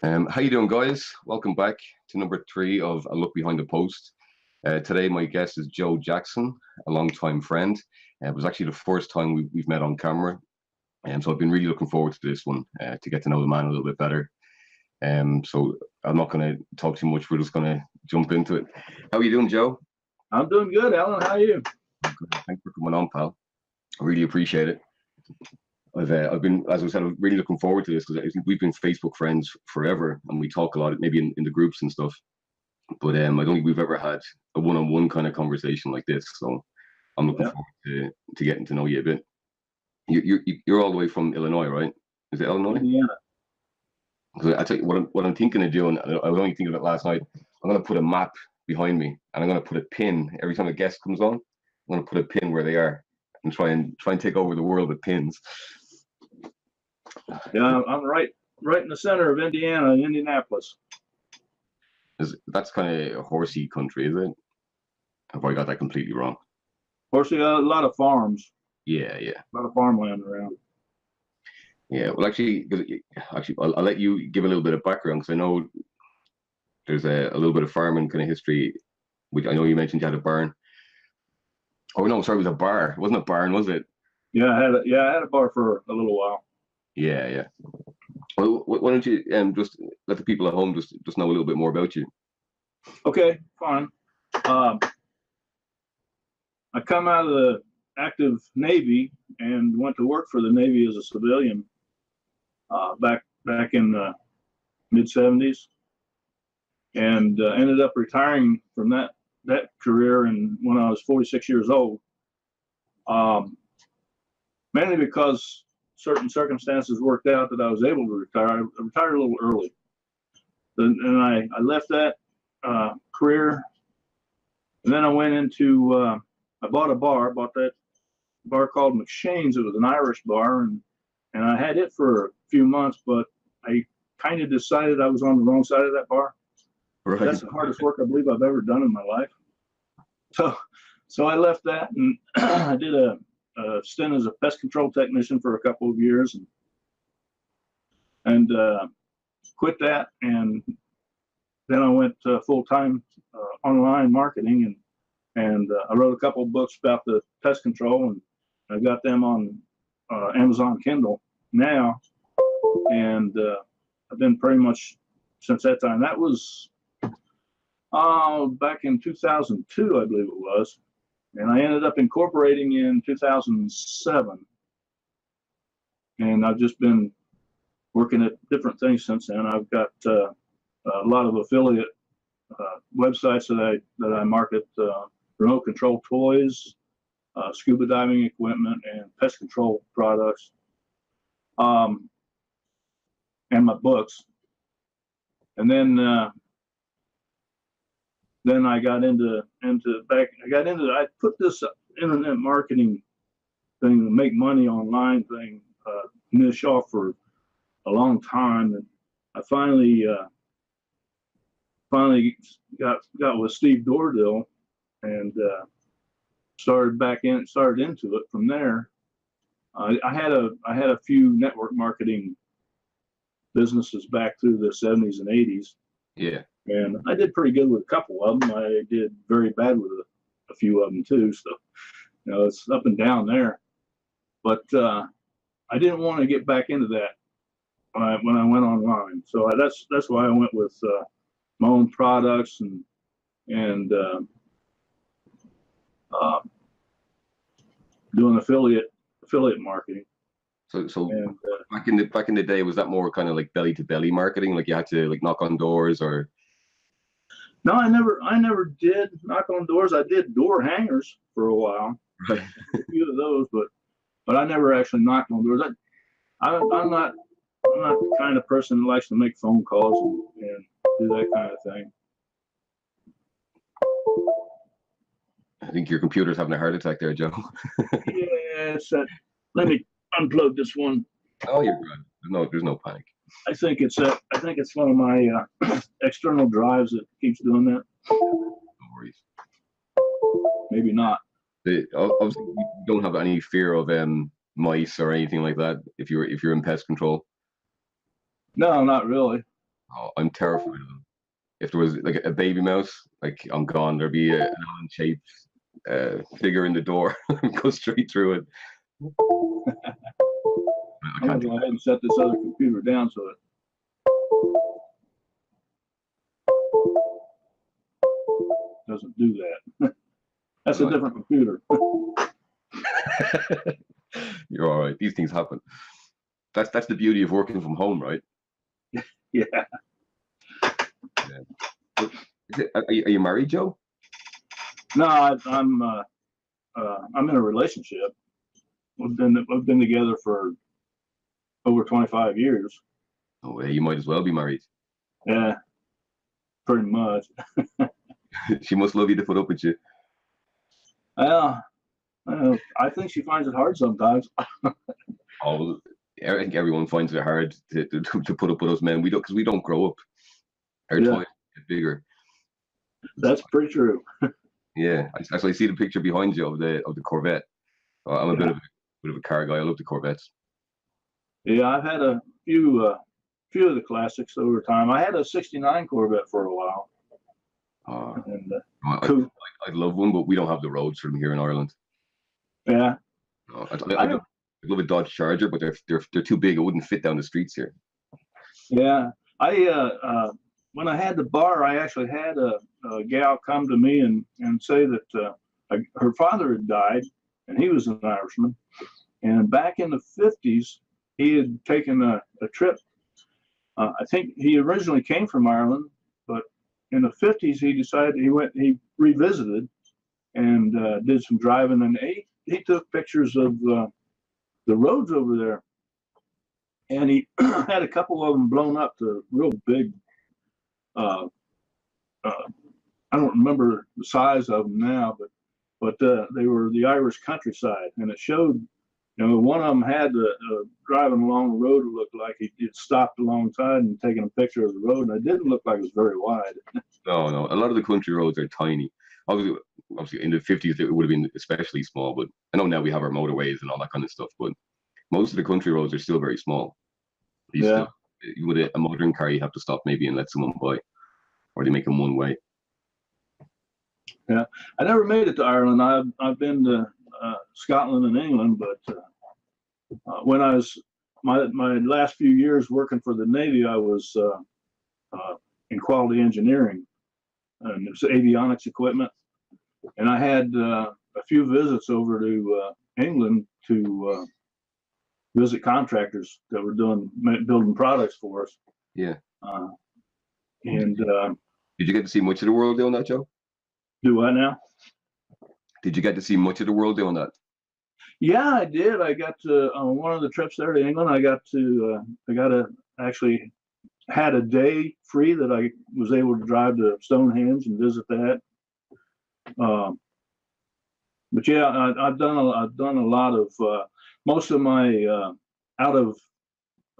How you doing, guys? Welcome back to number three of A Look Behind the Post. Today, my guest is Joe Jackson, a long-time friend. It was actually the first time we've met on camera, and so I've been really looking forward to this one to get to know the man a little bit better. So I'm not going to talk too much. We're just going to jump into it. How are you doing, Joe? I'm doing good, Alan. How are you? Good. Thanks for coming on, pal. I really appreciate it. I've been, as I said, I'm really looking forward to this because I think we've been Facebook friends forever, and we talk a lot, maybe in the groups and stuff. But I don't think we've ever had a one-on-one kind of conversation like this. So I'm looking forward to getting to know you a bit. You're all the way from Illinois, right? Is it Illinois? Yeah. Because I tell you what I'm thinking of doing. I was only thinking of it last night. I'm going to put a map behind me, and I'm going to put a pin every time a guest comes on. I'm going to put a pin where they are and try and take over the world with pins. Yeah, I'm right in the center of Indiana, Indianapolis. That's kind of a horsey country, is it? Have I got that completely wrong? Of course, we got a lot of farms. Yeah. A lot of farmland around. Yeah, well, actually, I'll let you give a little bit of background because I know there's a little bit of farming kind of history. Which I know you mentioned you had a barn. Oh no, sorry, it was a bar. It wasn't a barn, was it? Yeah, I had a bar for a little while. Yeah. Well, why don't you just let the people at home just know a little bit more about you? Okay, fine. I come out of the active Navy and went to work for the Navy as a civilian back in the mid '70s, and ended up retiring from that career and when I was 46 years old, mainly because certain circumstances worked out that I was able to retire. I retired a little early, and I left that career, and then I went into I bought that bar called McShane's. It was an Irish bar, and I had it for a few months, but I kind of decided I was on the wrong side of that bar. Right. That's the hardest work I believe I've ever done in my life. So I left that, and I did a stint as a pest control technician for a couple of years, and quit that, and then I went full-time online marketing, and I wrote a couple of books about the pest control, and I got them on Amazon Kindle now, and I've been pretty much since that time. That was back in 2002, I believe it was. And I ended up incorporating in 2007. And I've just been working at different things since then. I've got a lot of affiliate websites that I market remote control toys, scuba diving equipment, and pest control products, and my books. And then I got I put this internet marketing thing to make money online thing niche off for a long time, and I finally got with Steve Dordill and started into it from there. I had a few network marketing businesses back through the 70s and 80s. Yeah. And I did pretty good with a couple of them. I did very bad with a few of them too. So, it's up and down there. But I didn't want to get back into that when I went online. So that's why I went with my own products and doing affiliate marketing. So back in the day, was that more kind of like belly to belly marketing? Like you had to like knock on doors or? No, I never did knock on doors. I did door hangers for a while, right. A few of those, but I never actually knocked on doors. I'm not the kind of person that likes to make phone calls and do that kind of thing. I think your computer's having a heart attack there, Joe. Yeah, it's that. Let me unplug this one. Oh, you're good. There's no panic. I think it's one of my external drives that keeps doing that. No worries. Maybe not. Obviously, you don't have any fear of mice or anything like that if you're in pest control. No, not really. Oh, I'm terrified of them. If there was like a baby mouse, like I'm gone. There'd be an Allen-shaped figure in the door, go straight through it. I I'm gonna can't do go ahead and set this other computer down so it doesn't do that. That's a that. different computer. You're all right. These things happen. That's the beauty of working from home, right? Yeah. Yeah. Are you married, Joe? No, I'm in a relationship. We've been together for over 25 years. Oh, yeah, you might as well be married. Yeah, pretty much. She must love you to put up with you. Well, I think she finds it hard sometimes. Oh, I think everyone finds it hard to put up with us men. We don't because we don't grow up. Our Yeah, toys get bigger. that's pretty true. Yeah, I see the picture behind you of the Corvette. I'm a bit of a car guy. I love the Corvettes. Yeah, I've had a few of the classics over time. I had a '69 Corvette for a while, Uh, and I, cool. I'd love one, but we don't have the roads for them here in Ireland. Yeah, No, I don't. I'd love a Dodge Charger, but they're too big. It wouldn't fit down the streets here. Yeah, I when I had the bar, I actually had a gal come to me and say that her father had died, and he was an Irishman. And back in the '50s, he had taken a trip. I think he originally came from Ireland, but in the '50s he revisited and did some driving, and he took pictures of the roads over there, and he had a couple of them blown up to real big. Uh, uh, I don't remember the size of them now, but they were the Irish countryside, and it showed. One of them had driving along the road. It looked like he had stopped alongside and taken a picture of the road, and it didn't look like it was very wide. No, no. A lot of the country roads are tiny. Obviously, in the '50s it would have been especially small. But I know now we have our motorways and all that kind of stuff. But most of the country roads are still very small. You Yeah, still, with a modern car, you have to stop maybe and let someone by, or they make them one way. yeah. I never made it to Ireland. I've been to Scotland and England, but when I was my last few years working for the Navy, I was in quality engineering, and it was avionics equipment, and I had a few visits over to England to visit contractors that were building products for us. Yeah. Uh, and Did you get to see much of the world doing that, Joe? do what now? Did you get to see much of the world doing that? Yeah, I did. I got to on one of the trips there to England. I got to actually had a day free that I was able to drive to Stonehenge and visit that. Um, but yeah, I've done a lot of most of my out of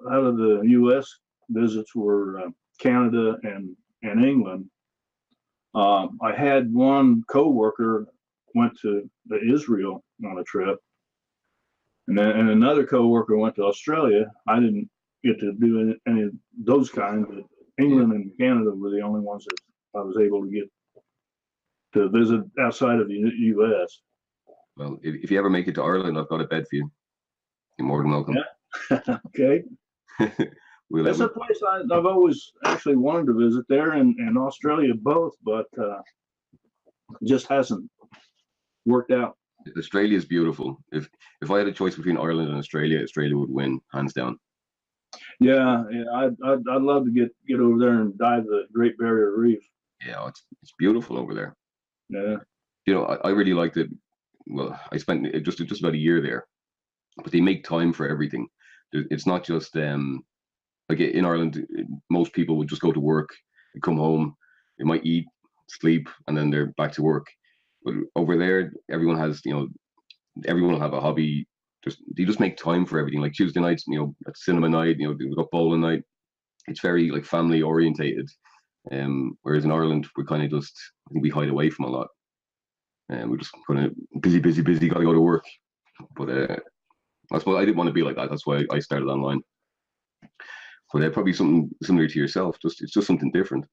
the U.S. visits were Canada and England. I had one coworker went to Israel on a trip, and another coworker went to Australia. I didn't get to do any of those kinds, but England and Canada were the only ones that I was able to get to visit outside of the U.S. Well, if you ever make it to Ireland, I've got a bed for you. You're more than welcome. Yeah. Okay. It's a place I've always actually wanted to visit there and Australia both, but just hasn't worked out. Australia is beautiful. If I had a choice between Ireland and Australia, Australia would win hands down. Yeah, I'd love to get over there and dive the Great Barrier Reef. Yeah, it's beautiful over there. Yeah, I really liked it. Well, I spent just about a year there, but they make time for everything. It's not just like in Ireland, most people would just go to work, come home, they might eat, sleep, and then they're back to work. But over there, everyone will have a hobby. They just make time for everything. Like Tuesday nights, at cinema night, we've got bowling night. It's very like family orientated. Whereas in Ireland, we're kind of just, I think we hide away from a lot. And we're just kind of busy, busy, busy, got to go to work. But I suppose I didn't want to be like that. That's why I started online. But probably something similar to yourself. It's just something different.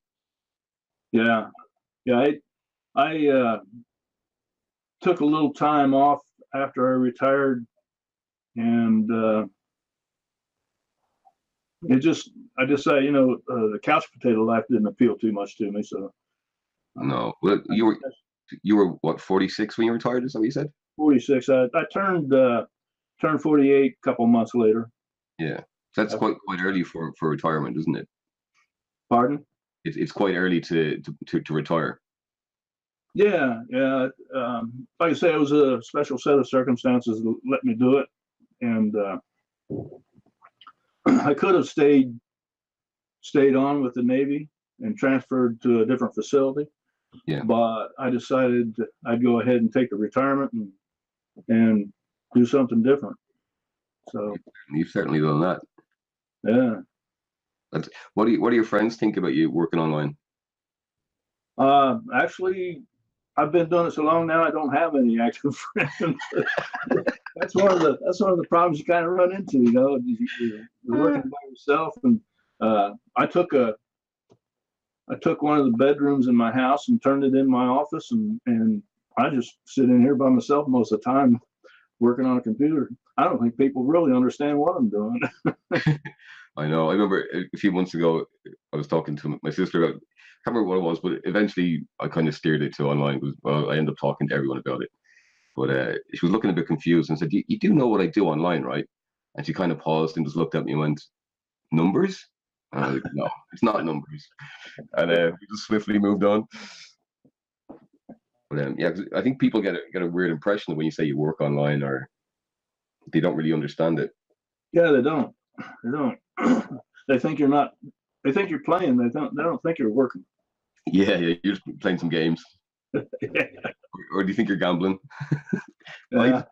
Yeah, yeah. I took a little time off after I retired, and I just say, the couch potato life didn't appeal too much to me. So No, well, you were what, 46 when you retired? Is that what you said? 46. I turned 48 a couple months later. Yeah, that's quite early for retirement, isn't it? Pardon? It's quite early to retire. Yeah, yeah. Like I say, it was a special set of circumstances that let me do it, and I could have stayed on with the Navy and transferred to a different facility. Yeah. But I decided I'd go ahead and take a retirement and do something different. So You've certainly done that. yeah. What do your friends think about you working online? Actually, I've been doing it so long now, I don't have any active friends. That's one of the problems you kind of run into. You're working by yourself, and I took one of the bedrooms in my house and turned it in my office, and I just sit in here by myself most of the time working on a computer. I don't think people really understand what I'm doing. I know. I remember a few months ago, I was talking to my sister about, I can't remember what it was, but eventually I kind of steered it to online. I ended up talking to everyone about it. But she was looking a bit confused and said, you do know what I do online, right? And she kind of paused and just looked at me and went, numbers? And I was like, no, it's not numbers. And we just swiftly moved on. But yeah, I think people get a weird impression when you say you work online, or they don't really understand it. Yeah, they don't. They don't. They think you're not. They think you're playing. They don't think you're working. Yeah, you're just playing some games. Yeah. Or do you think you're gambling? Yeah.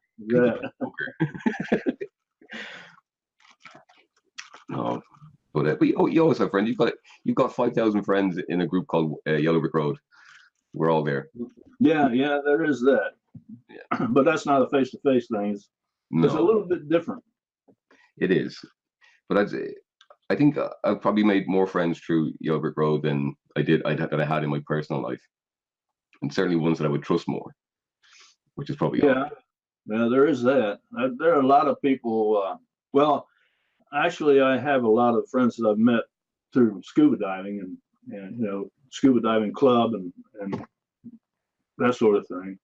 No, but you always have friends. You've got 5,000 friends in a group called Yellow Brick Road. We're all there. Yeah, there is that. Yeah. But that's not a face-to-face thing. It's a little bit different. It is, but I think I've probably made more friends through Yellow Brick Road than I had in my personal life, and certainly ones that I would trust more, which is probably yeah. Yeah, there is that. There are a lot of people. Well, actually, I have a lot of friends that I've met through scuba diving and scuba diving club and that sort of thing.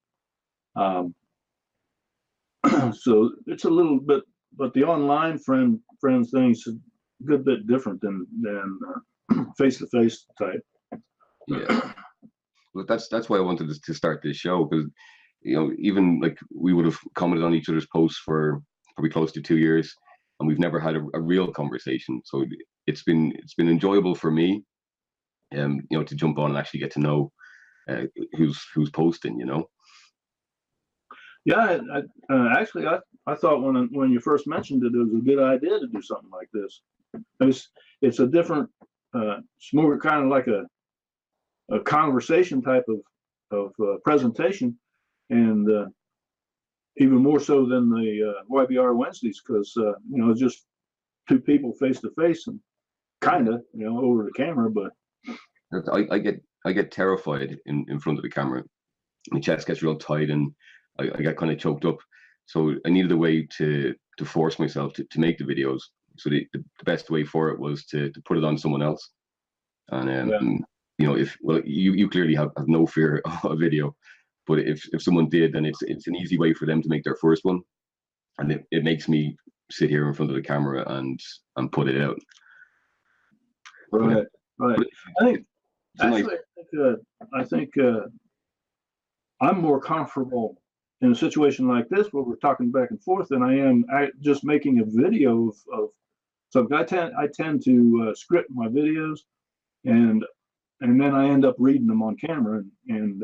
So it's a little bit, but the online friends thing's a good bit different than face-to-face type. Yeah. Well, that's why I wanted to start this show, because even like we would have commented on each other's posts for probably close to 2 years, and we've never had a real conversation. So it's been enjoyable for me, to jump on and actually get to know who's posting. Yeah, actually, I thought when you first mentioned it, it was a good idea to do something like this. It's a different, it's more kind of like a conversation type of presentation, and even more so than the YBR Wednesdays, because it's just two people face to face and kind of over the camera. But I get terrified in front of the camera. My chest gets real tight and I get kind of choked up. So I needed a way to force myself to make the videos. So the best way for it was to put it on someone else. And you clearly have no fear of video, but if someone did, then it's an easy way for them to make their first one, and it makes me sit here in front of the camera and put it out. Right. I think I'm more comfortable in a situation like this where we're talking back and forth than I am just making a video of. So I tend to script my videos, and then I end up reading them on camera, and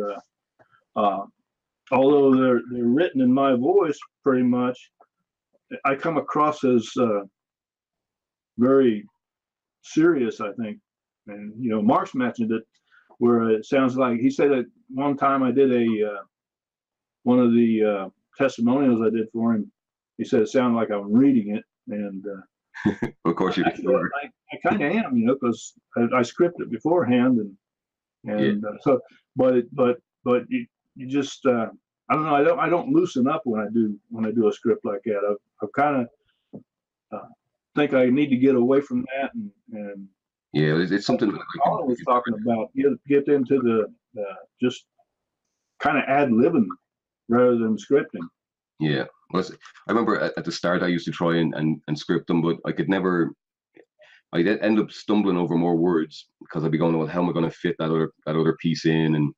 although they're written in my voice pretty much, I come across as very serious, I think. And Mark's mentioned it, where it sounds like he said that one time I did one of the testimonials I did for him. He said it sounded like I'm reading it, and of course you I kind of am, because I script it beforehand, so, but you just, I don't know, I don't loosen up when I do a script like that. I've kind of think I need to get away from that, and yeah, it's something that Colin was talking about, get into the just kind of ad-libbing rather than scripting. Yeah, well, I remember at the start I used to try and script them, but I could never. I'd end up stumbling over more words because I'd be going, well, how am I going to fit that other piece in? And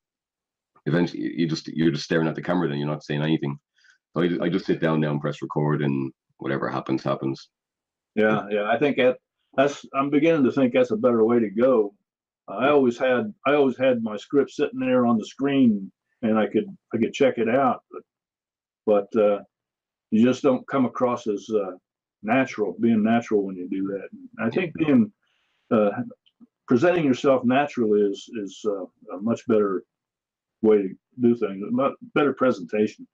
eventually, you're just staring at the camera, then you're not saying anything. So I just sit down now and press record, and whatever happens, happens. Yeah, I think I'm beginning to think that's a better way to go. I always had my script sitting there on the screen, and I could check it out, but you just don't come across as being natural when you do that. And I think being presenting yourself naturally is a much better way to do things, better presentation.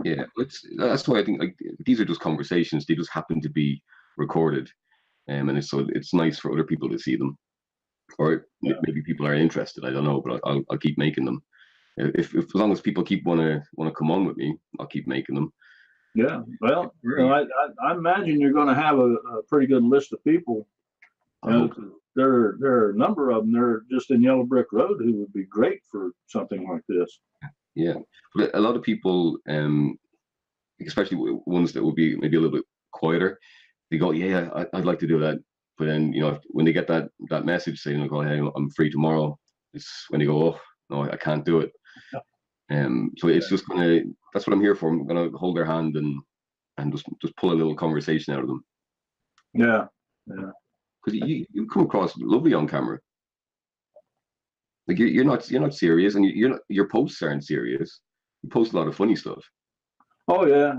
Yeah, that's why I think like these are just conversations. They just happen to be recorded, and it's nice for other people to see them, or maybe people are interested. I don't know, but I'll keep making them. If as long as people keep want to come on with me, I'll keep making them. Yeah, well, I imagine you're going to have a pretty good list of people. There are a number of them. They're just in Yellow Brick Road who would be great for something like this. Yeah, but a lot of people, especially ones that would be maybe a little bit quieter, they go, "Yeah, I'd like to do that." But then when they get that message saying, "Go, hey, I'm free tomorrow," it's when they go, "Oh no, I can't do it." So it's just that's what I'm here for. I'm gonna hold their hand and just pull a little conversation out of them. Yeah. Because you come across lovely on camera. Like you're not serious, and your posts aren't serious. You post a lot of funny stuff. Oh yeah.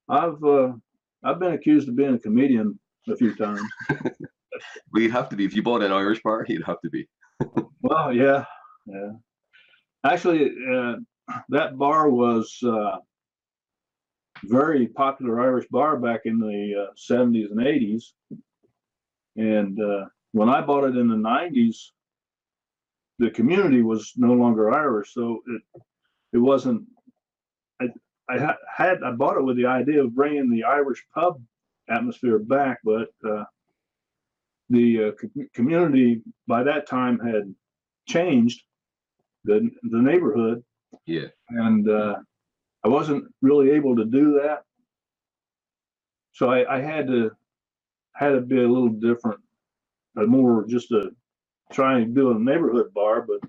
I've been accused of being a comedian a few times. Well, you'd have to be if you bought an Irish bar. You'd have to be. Well, yeah. Actually, that bar was very popular Irish bar back in the 70s and 80s. And when I bought it in the 90s, the community was no longer Irish, so it wasn't. I bought it with the idea of bringing the Irish pub atmosphere back, but the community by that time had changed the neighborhood. Yeah. And I wasn't really able to do that, so I had to be a little different, more just to try and do a neighborhood bar, but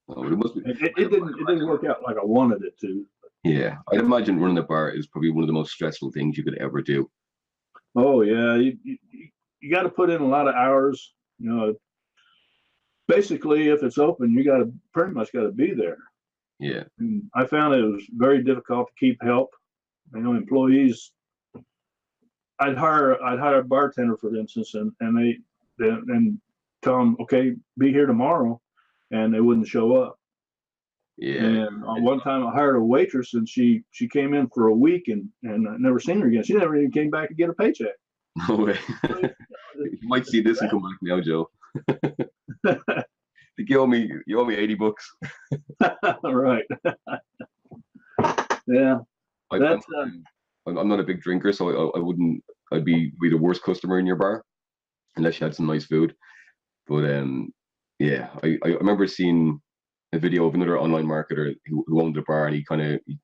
it didn't work out like I wanted it to. Yeah, I'd imagine running a bar is probably one of the most stressful things you could ever do. Oh yeah, you got to put in a lot of hours. Basically, if it's open, you pretty much got to be there. Yeah. And I found it was very difficult to keep help. Employees. I'd hire a bartender, for instance, and they tell them, okay, be here tomorrow, and they wouldn't show up. Yeah. And one time I hired a waitress, and she came in for a week, and I never seen her again. She never even came back to get a paycheck. No way. You might see this and come back now, Joe. You owe me $80. Right. Yeah. I'm not a big drinker, so I'd be the worst customer in your bar unless you had some nice food. But yeah, I remember seeing a video of another online marketer who owned a bar, and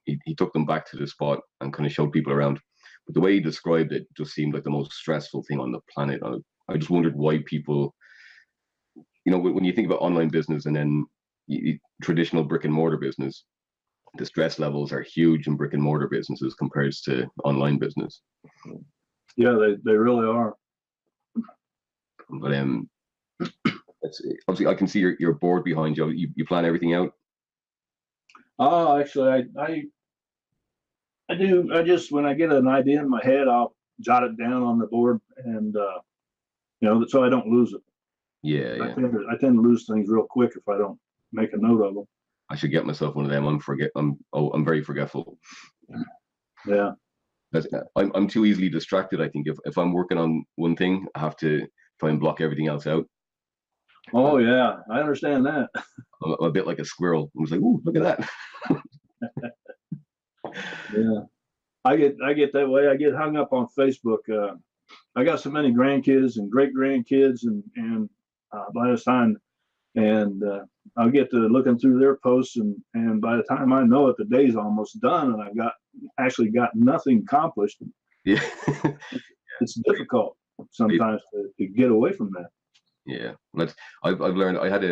he took them back to the spot and kind of showed people around. But the way he described it just seemed like the most stressful thing on the planet. I just wondered why people, when you think about online business and then traditional brick and mortar business, the stress levels are huge in brick and mortar businesses compared to online business. Yeah, they really are. But obviously I can see you're bored behind you. You plan everything out? Oh, actually, I do. I just, when I get an idea in my head, I'll jot it down on the board, and so I don't lose it. Yeah. I tend to lose things real quick if I don't make a note of them. I should get myself one of them. I'm very forgetful. Yeah. I'm too easily distracted. I think if I'm working on one thing, I have to try and block everything else out. Oh yeah, I understand that. I'm a bit like a squirrel. I was like, "Ooh, look at that." Yeah, I get that way. I get hung up on Facebook. I got so many grandkids and great grandkids, and by the time I'll get to looking through their posts, and by the time I know it, the day's almost done, and I've actually got nothing accomplished. Yeah. It's difficult sometimes to get away from that. Yeah, but I've learned. I had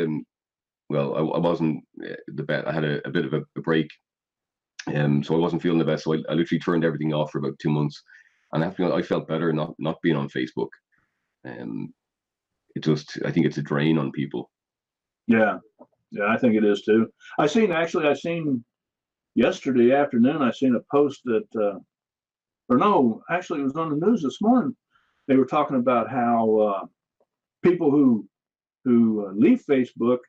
well, I wasn't the best. I had a bit of a break, so I wasn't feeling the best. So I literally turned everything off for about 2 months, and after I felt better not being on Facebook. Um, I think it's a drain on people. Yeah, yeah, I think it is too. I seen yesterday afternoon. I seen a post that, or no, actually, it was on the news this morning. They were talking about how people who leave Facebook,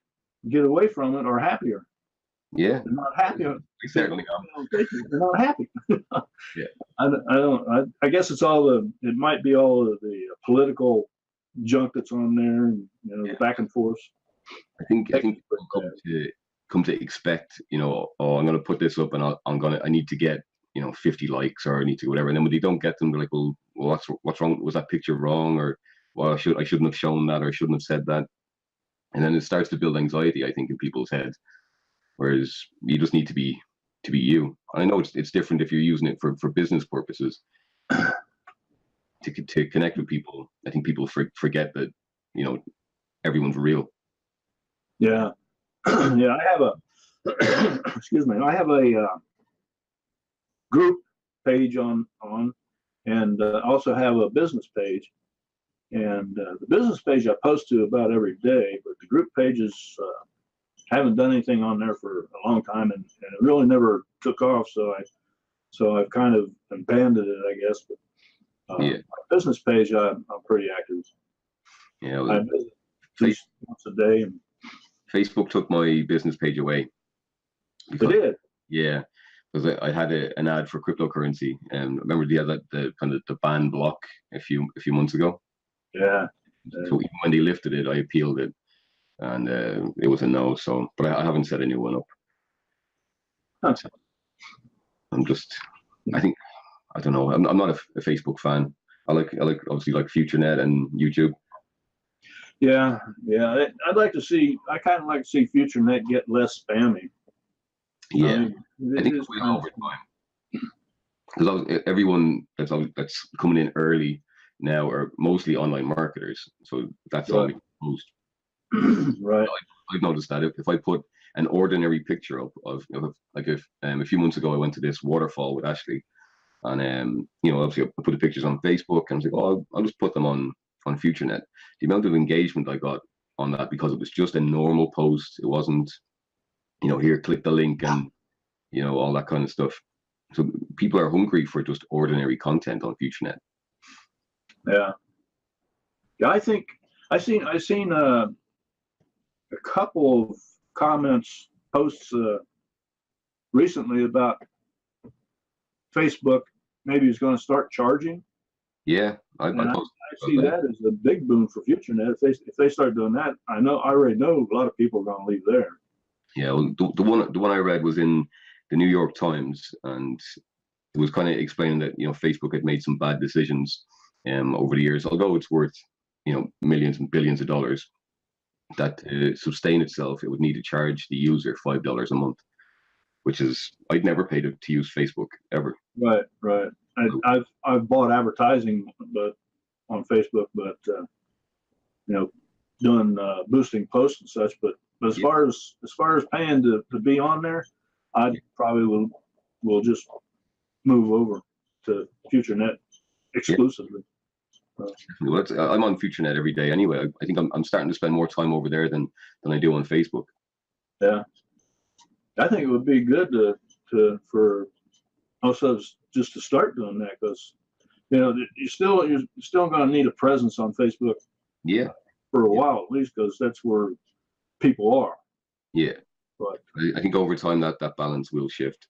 get away from it, are happier. Yeah, They're not happy. we certainly are. They're not happy. Yeah, I guess it might be all of the political junk that's on there, and yeah. the back and forth. I think people come to expect, oh, I'm going to put this up, and I need to get 50 likes, or I need to whatever. And then when they don't get them, they're like, well, what's wrong? Was that picture wrong? Or, well, I shouldn't have shown that, or I shouldn't have said that. And then it starts to build anxiety, I think, in people's heads. Whereas you just need to be you. I know it's different if you're using it for business purposes to connect with people. I think people forget that everyone's real. Yeah, yeah. I have a excuse me. I have a group page on, and also have a business page. And the business page I post to about every day, but the group pages haven't done anything on there for a long time, and it really never took off. So I've kind of abandoned it, I guess. But Yeah. my business page, I'm pretty active. Yeah. I visit at least once a day. And Facebook took my business page away. They did. Yeah, because I had an ad for cryptocurrency, and remember they had the kind of the ban block a few months ago. Yeah. So even when they lifted it, I appealed it, and it was a no. So, but I haven't set a new one up. Huh. I think, I don't know. I'm not a Facebook fan. I like obviously like FutureNet and YouTube. Yeah, yeah. I kind of like to see FutureNet get less spammy. Yeah, I think it will over time. Because everyone that's coming in early now are mostly online marketers, so that's all they post. Right. I've noticed that if I put an ordinary picture up of like if a few months ago I went to this waterfall with Ashley, and obviously I put the pictures on Facebook, and I was like, oh, I'll just put them on FutureNet. The amount of engagement I got on that, because it was just a normal post. It wasn't here, click the link, and all that kind of stuff. So people are hungry for just ordinary content on FutureNet. Yeah. Yeah, I think I seen a couple of posts recently about Facebook. Maybe it's going to start charging. Yeah, I see that as a big boon for FutureNet. If they start doing that, I already know a lot of people are going to leave there. Yeah, well, the one I read was in the New York Times, and it was kind of explaining that Facebook had made some bad decisions over the years. Although it's worth millions and billions of dollars, that to sustain itself, it would need to charge the user $5 a month, which is I'd never paid to use Facebook ever. Right. I've bought advertising, but on Facebook, but doing boosting posts and such. But as far as paying to be on there, I probably will just move over to FutureNet exclusively. Well, I'm on FutureNet every day anyway. I think I'm starting to spend more time over there than I do on Facebook. Yeah, I think it would be good for most of us just to start doing that, because you're still going to need a presence on Facebook. Yeah. For a while at least, because that's where people are. Yeah. But I think over time that balance will shift.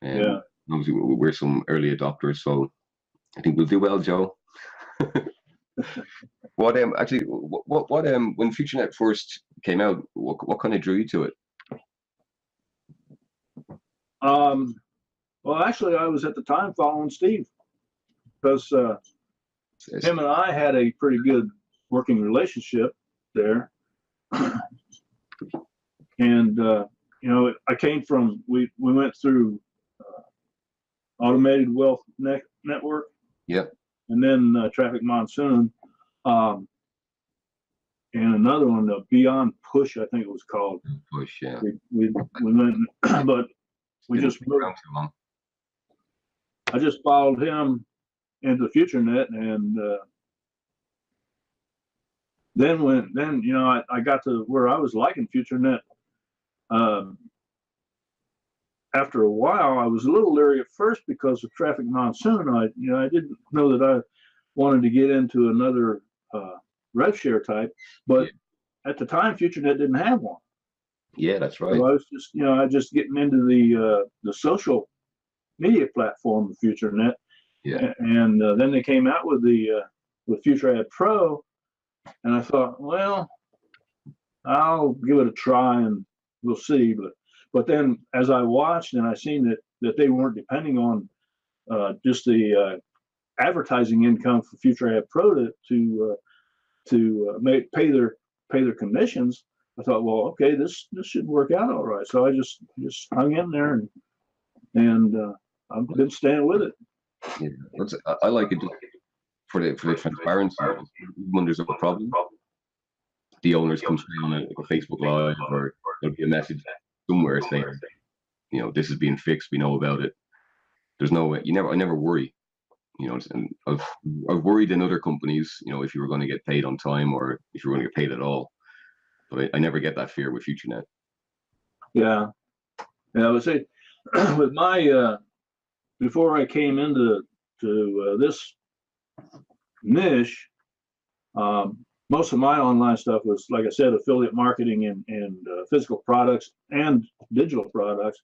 Yeah. Obviously, we're some early adopters, so I think we'll do well, Joe. What actually what when FutureNet first came out, what kind of drew you to it? Well, actually, I was at the time following Steve because him and I had a pretty good working relationship there, and you know, I came from we went through Automated Wealth Network, Yeah, and then Traffic Monsoon, and another one, the Beyond Push, I think it was called. Push, yeah. We went, but we Didn't just stick around too long. I just followed him into FutureNet, and then you know I got to where I was liking FutureNet. After a while, I was a little leery at first because of Traffic Monsoon. I didn't know that I wanted to get into another rev share type, but at the time, FutureNet didn't have one. Yeah, that's right. So I was just, I just getting into the social media platform of FutureNet. Yeah. And then they came out with with FutureAd Pro, and I thought, well, I'll give it a try and we'll see. But then as I watched and I seen that they weren't depending on just the advertising income for FutureAd Pro to pay their commissions, I thought, well, okay, this should work out all right. So I just hung in there and I've been staying with it. Yeah, I like it for the transparency. When there's a problem, the owners come straight on like a Facebook Live, or there'll be a message somewhere saying, this is being fixed. We know about it. There's no, I never worry. And I've worried in other companies, if you were going to get paid on time or if you were going to get paid at all. But I never get that fear with FutureNet. Yeah, I would say with my before I came into this niche, most of my online stuff was, like I said, affiliate marketing and physical products and digital products.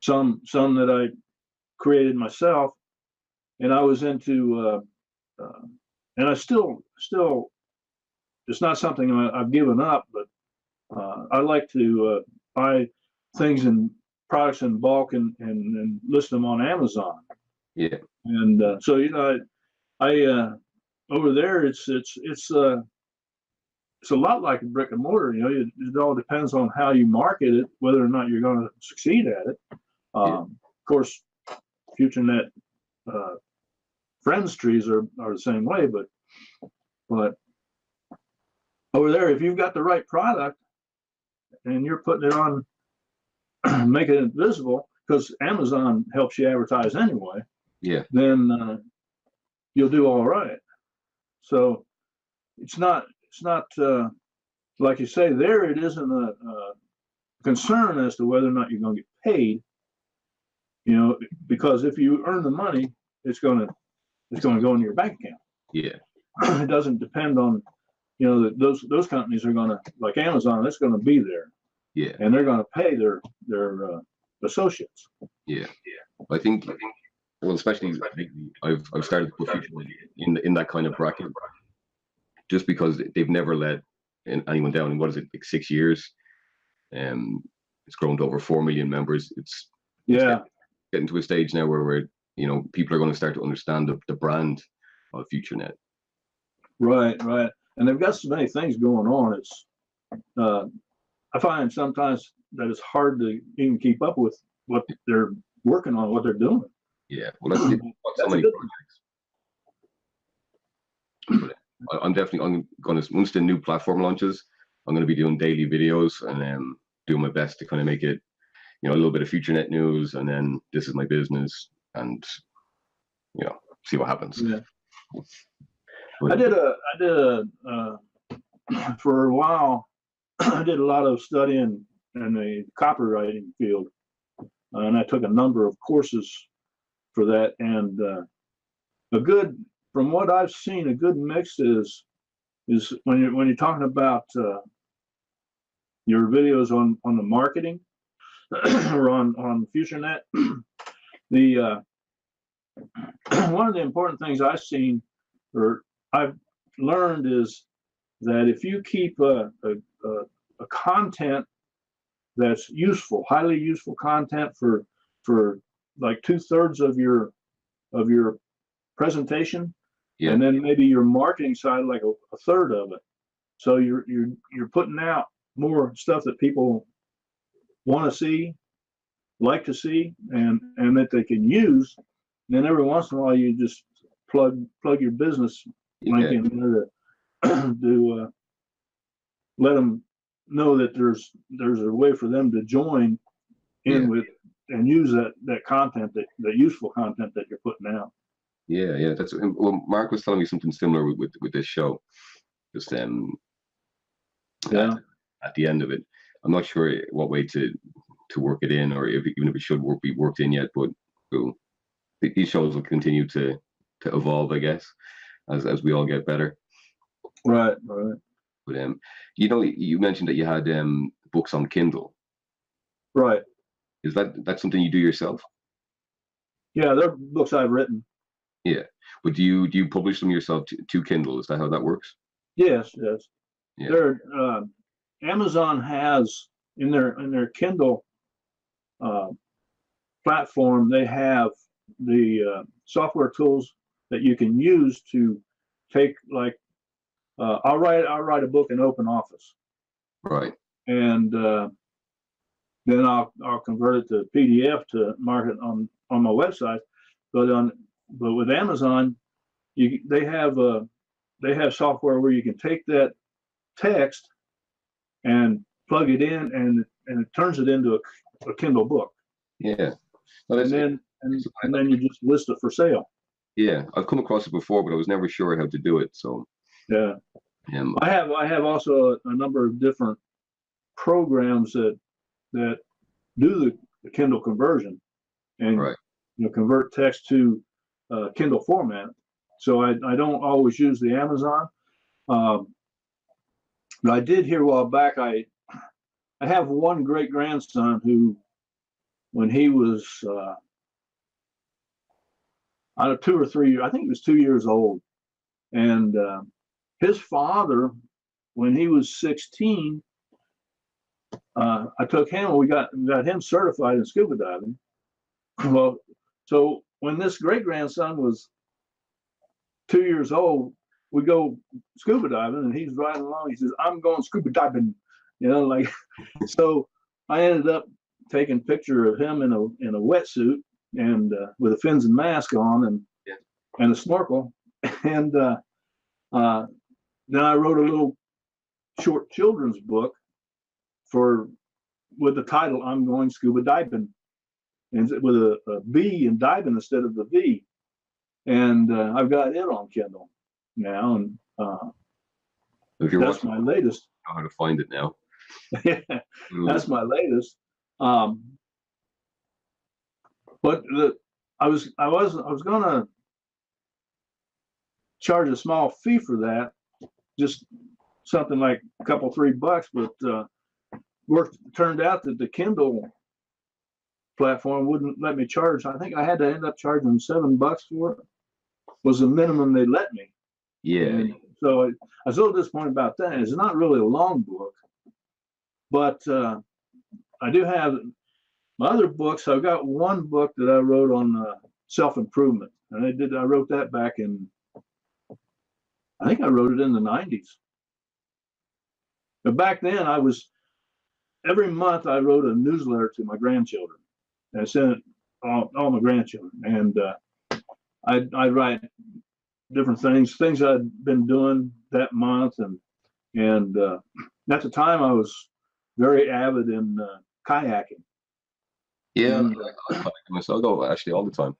Some that I created myself, and I was into, and I still, it's not something I've given up, but I like to buy things and products in bulk and list them on Amazon. Yeah. And so I over there it's a lot like a brick and mortar. It all depends on how you market it, whether or not you're going to succeed at it. Of course, FutureNet friends trees are the same way, but over there, if you've got the right product and you're putting it on, making it visible, because Amazon helps you advertise anyway. Yeah. Then you'll do all right. So it's not like you say there. It isn't a concern as to whether or not you're going to get paid. Because if you earn the money, it's going to go in your bank account. Yeah. It doesn't depend on those companies are going to, like Amazon, it's going to be there. Yeah. And they're going to pay their associates. Yeah. I think. Well, especially I've started to put FutureNet in that kind of bracket, just because they've never let anyone down. And what is it, like 6 years? It's grown to over 4 million members. It's getting to a stage now where people are going to start to understand the brand of FutureNet. Right. And they've got so many things going on. It's I find sometimes that it's hard to even keep up with what they're working on, what they're doing. Yeah, well, that's so many projects. But I'm going to, once the new platform launches, I'm going to be doing daily videos and doing my best to kind of make it, a little bit of FutureNet news, and then this is my business, and see what happens. Yeah. But I did for a while. I did a lot of studying in the copywriting field, and I took a number of courses for that. And from what I've seen, a good mix is when you're talking about your videos on the marketing, or on FutureNet. The one of the important things I've seen or I've learned is that if you keep a content that's useful, highly useful content for like 2/3 of your presentation, Yeah. and then maybe your marketing side like a third of it. So you're putting out more stuff that people want to see, like to see, and that they can use. And then every once in a while you just plug your business link in there to let them know that there's a way for them to join in with and use that content, that useful content that you're putting out. Yeah. That's well. Mark was telling me something similar with this show. Just at the end of it, I'm not sure what way to work it in, or even if it should be worked in yet. But these shows will continue to evolve, I guess, as we all get better. Right. But you mentioned that you had books on Kindle. Right. Is that something you do yourself? Yeah, they're books I've written. Yeah, but do you publish them yourself to Kindle? Is that how that works? Yes. Yeah. They're Amazon has in their Kindle platform, they have the software tools that you can use to take, like I'll write a book in OpenOffice, Right. and then I'll convert it to PDF to market on my website. But with Amazon, they have software where you can take that text and plug it in, and it turns it into a Kindle book. Yeah. Well, and then you just list it for sale. Yeah, I've come across it before, but I was never sure how to do it. So yeah, I have also a number of different programs that do the Kindle conversion and convert text to Kindle format. So I don't always use the Amazon, but I did hear a while back. I have one great grandson who, when he was I don't know, 2 or 3 years, I think he was 2 years old, and his father, when he was 16, I took him. We got him certified in scuba diving. Well, so when this great grandson was 2 years old, we go scuba diving, and he's riding along. He says, "I'm going scuba diving," like. So I ended up taking a picture of him in a wetsuit and with a fins and mask on and a snorkel, and then I wrote a little short children's book with the title "I'm Going Scuba Diving," and with a B in diving instead of the V, and I've got it on Kindle now, and that's my latest. I know how to find it now. That's my latest. But I was gonna charge a small fee for that, just something like a couple $3, but turned out that the Kindle platform wouldn't let me charge. I think I had to end up charging $7 for it. Was the minimum they let me. Yeah. And so I was a little disappointed about that. It's not really a long book, but I do have my other books. I've got one book that I wrote on self-improvement, and I wrote that back in, I think I wrote it in the 90s. But back then, every month I wrote a newsletter to my grandchildren, and I sent it all my grandchildren, and I'd write different things I'd been doing that month, and at the time I was very avid in kayaking. Yeah, I kayak myself. I go actually all the time.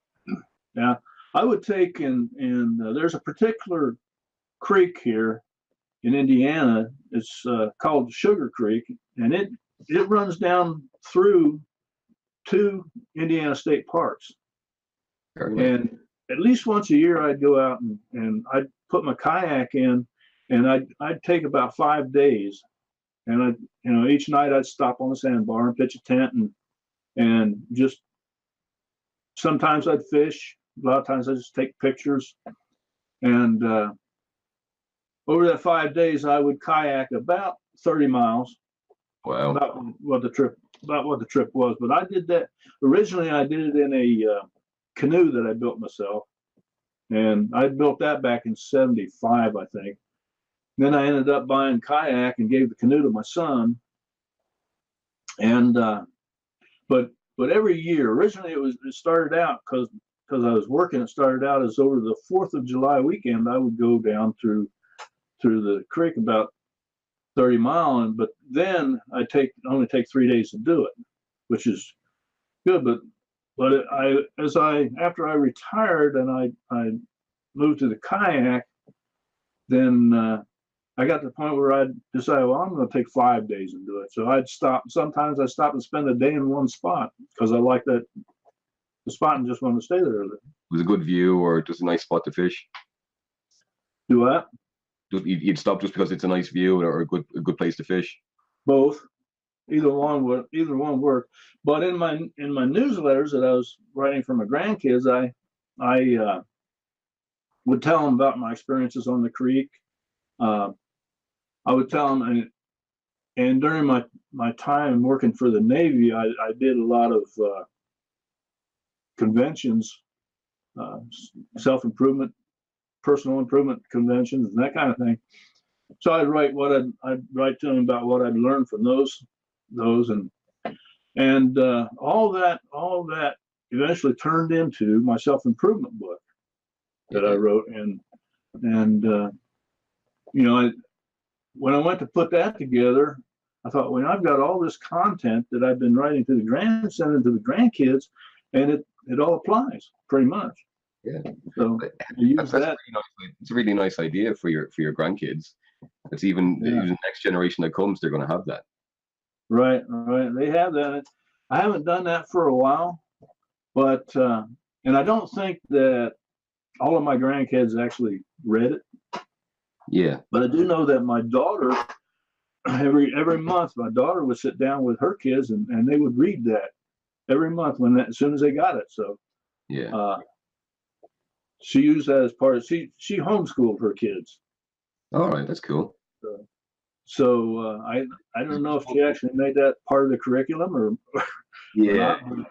Yeah, I would take and there's a particular creek here in Indiana. It's called Sugar Creek, and it runs down through 2 Indiana state parks. And at least once a year, I'd go out and I'd put my kayak in, and I'd take about 5 days, and each night I'd stop on the sandbar and pitch a tent and just sometimes I'd fish. A lot of times I just take pictures. And over that 5 days, I would kayak about 30 miles. Wow. About what the trip was. But I did that originally. I did it in a canoe that I built myself, and I built that back in '75, I think. Then I ended up buying kayak and gave the canoe to my son. And but every year, originally it started out because I was working. It started out as over the 4th of July weekend. I would go down through the creek about 30 miles, but then I only take 3 days to do it, which is good. But after I retired and I moved to the kayak, then I got to the point where I'd decide, well, I'm going to take 5 days and do it. So I'd stop. Sometimes I stop and spend a day in one spot because I like the spot and just want to stay there. It was a good view, or just a nice spot to fish? Do what? You'd stop just because it's a nice view or a good place to fish? Both. Either one worked. But in my newsletters that I was writing for my grandkids, I would tell them about my experiences on the creek. I would tell them, and during my time working for the Navy, I did a lot of conventions, self-improvement, personal improvement conventions, and that kind of thing. So I'd write to them about what I'd learned from those, and all that eventually turned into my self-improvement book that I wrote. And when I went to put that together, I thought, well, I've got all this content that I've been writing to the grandson and to the grandkids, and it all applies pretty much. Yeah. So it's a really nice idea for your grandkids. It's even the next generation that comes, they're going to have that. Right. They have that. I haven't done that for a while, but and I don't think that all of my grandkids actually read it. Yeah. But I do know that my daughter, every month, my daughter would sit down with her kids and they would read that every month as soon as they got it. So yeah. She used that as part of she homeschooled her kids. All right, that's cool. So I don't know if she actually made that part of the curriculum or yeah. or not,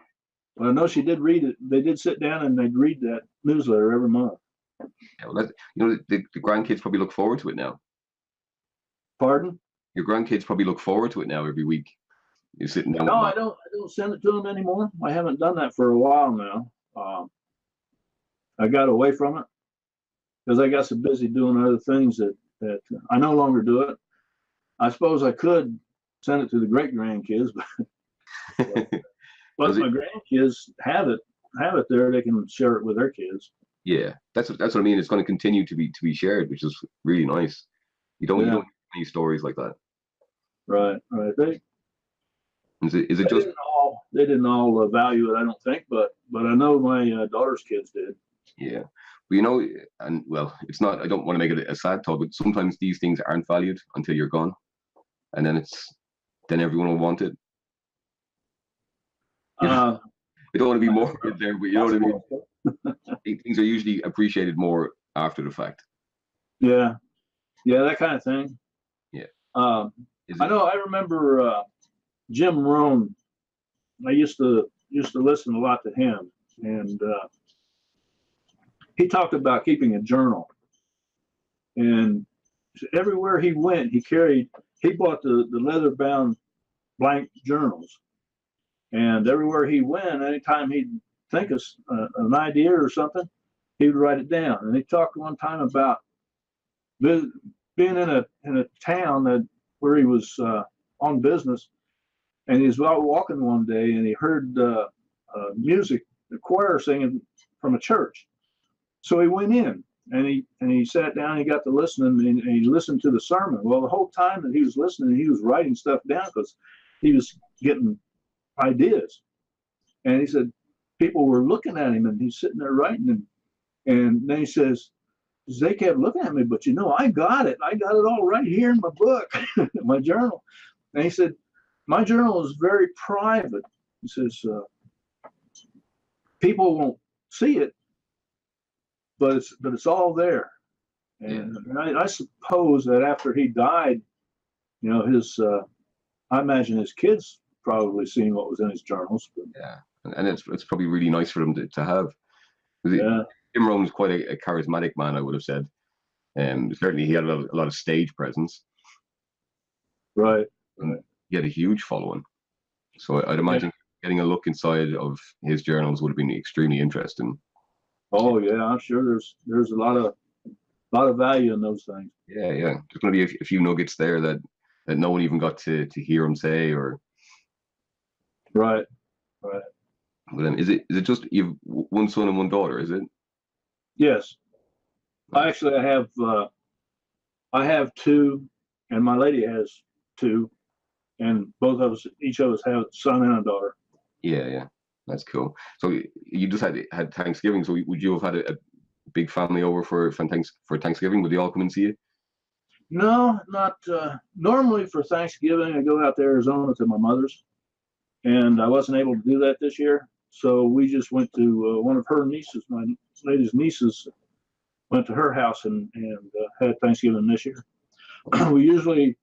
but I know she did read it. They did sit down and they'd read that newsletter every month. Yeah, well, the grandkids probably look forward to it now. Pardon? Your grandkids probably look forward to it now every week. You're sitting down. No, I don't send it to them anymore. I haven't done that for a while now. I got away from it because I got so busy doing other things that I no longer do it. I suppose I could send it to the great grandkids, but my grandkids have it there. They can share it with their kids. Yeah, that's what I mean. It's going to continue to be shared, which is really nice. You don't hear any stories like that. Right. Is it just they didn't all value it, I don't think, but I know my daughter's kids did. Yeah, but and well, it's not. I don't want to make it a sad talk, but sometimes these things aren't valued until you're gone, and then everyone will want it. I don't want to be morbid there, but you know what I mean. Things are usually appreciated more after the fact. Yeah, that kind of thing. Yeah. I remember Jim Rohn. I used to listen a lot to him, and he talked about keeping a journal. And everywhere he went, he bought the leather-bound blank journals. And everywhere he went, anytime he'd think of an idea or something, he would write it down. And he talked one time about being in a town where he was on business, and he was out walking one day, and he heard music, the choir singing from a church. So he went in, and he sat down. He got to listening, and he listened to the sermon. Well, the whole time that he was listening, he was writing stuff down because he was getting ideas. And he said people were looking at him, and he's sitting there writing, and then he says, they kept looking at me, but I got it all right here in my book, my journal. And he said, my journal is very private. He says, people won't see it, but it's all there. And I suppose that after he died, you know, I imagine his kids probably seen what was in his journals. But, Yeah, and it's probably really nice for them to have. Yeah. Jim Rohn was quite a charismatic man, I would have said. Certainly he had a lot of stage presence. Right. And he had a huge following. So I'd imagine getting a look inside of his journals would have been extremely interesting. Oh yeah, I'm sure there's a lot of value in those things. Yeah, yeah. There's going to be a few nuggets there that no one even got to hear him say, or Right, right. But is it just you've one son and one daughter? Is it? Yes. Nice. Actually, I have two, and my lady has two, and each of us have a son and a daughter. Yeah, yeah. That's cool. So you just had Thanksgiving. So would you have had a big family over for Thanksgiving? Would they all come and see you? No, not normally for Thanksgiving. I go out to Arizona to my mother's, and I wasn't able to do that this year. So we just went to one of her nieces, my lady's nieces, went to her house and had Thanksgiving this year. we usually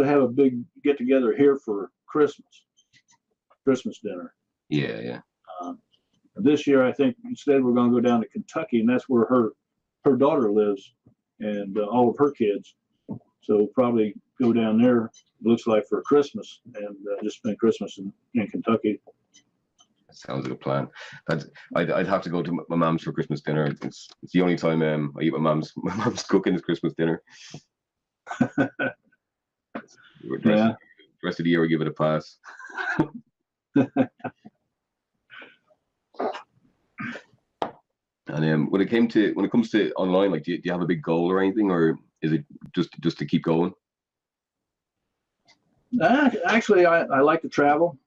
have a big get together here for Christmas dinner. Yeah, yeah. This year, I think instead we're going to go down to Kentucky, and that's where her daughter lives, and all of her kids. So we'll probably go down there. Looks like for Christmas, and just spend Christmas in Kentucky. That sounds like a plan. I'd have to go to my mom's for Christmas dinner. It's the only time I eat my mom's cooking is Christmas dinner. The rest of the year we give it a pass. And when it comes to online, like, do you have a big goal or anything, or is it just to keep going? Actually, I like to travel,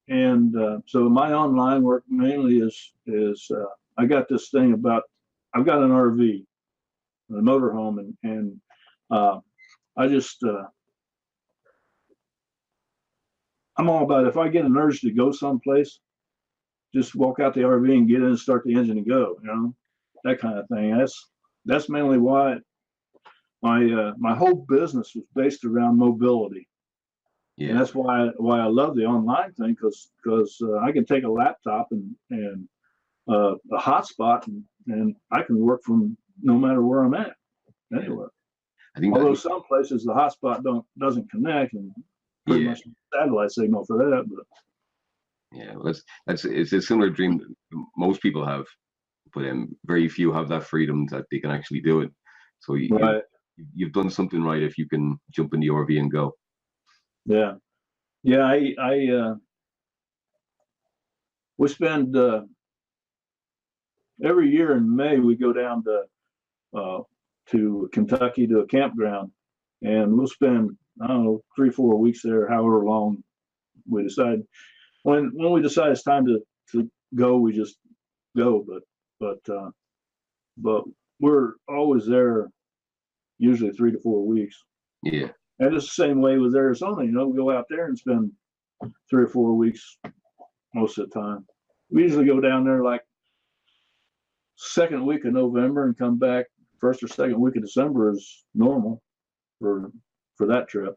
and so my online work mainly is I got this thing about I've got an RV, a motorhome, and I just I'm all about if I get an urge to go someplace, just walk out the RV and get in and start the engine and go, you know, that kind of thing. That's mainly why my whole business was based around mobility. Yeah. And that's why I love the online thing, because I can take a laptop and a hotspot and I can work from no matter where I'm at, anywhere. Although some places the hotspot doesn't connect, and pretty much satellite signal for that. But yeah, well, it's a similar dream that most people have, but very few have that freedom that they can actually do it. So you've done something right if you can jump in the RV and go. Yeah, yeah. I we spend every year in May we go down to Kentucky to a campground, and we'll spend, I don't know, 3-4 weeks there, however long we decide. When we decide it's time to go, we just go. But we're always there, usually 3 to 4 weeks. Yeah. And it's the same way with Arizona. You know, we go out there and spend 3 or 4 weeks most of the time. We usually go down there like second week of November and come back first or second week of December is normal for that trip.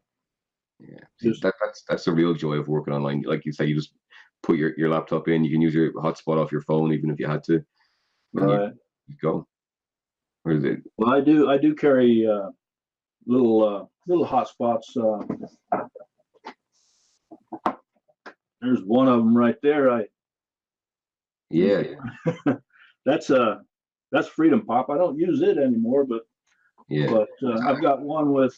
Yeah, that's the real joy of working online. Like you say, you just put your laptop in. You can use your hotspot off your phone, even if you had to. Right. You go. Where is it? Well, I do carry little hotspots. There's one of them right there. Yeah. That's Freedom Pop. I don't use it anymore, but I've got one with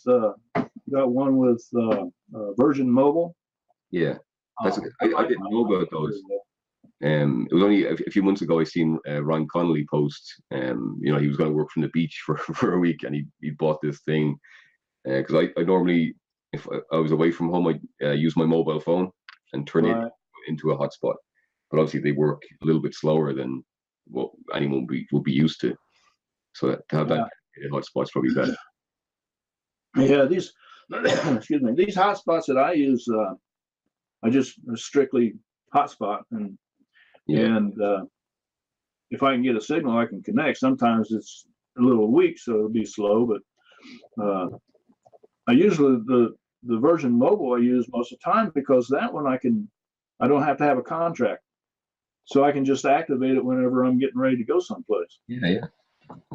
Virgin Mobile. Yeah, I didn't know about those. It was only a few months ago I seen Ryan Connolly post. You know, he was going to work from the beach for a week, and he bought this thing because I normally, if I was away from home, I use my mobile phone and turn it into a hotspot. But obviously they work a little bit slower than what anyone would be used to. So to have that hotspot's probably better. Yeah, these excuse me, these hotspots that I use, I just strictly hotspot, and if I can get a signal, I can connect. Sometimes it's a little weak, so it'll be slow. But I usually the Virgin Mobile I use most of the time, because that one I don't have to have a contract, so I can just activate it whenever I'm getting ready to go someplace. Yeah.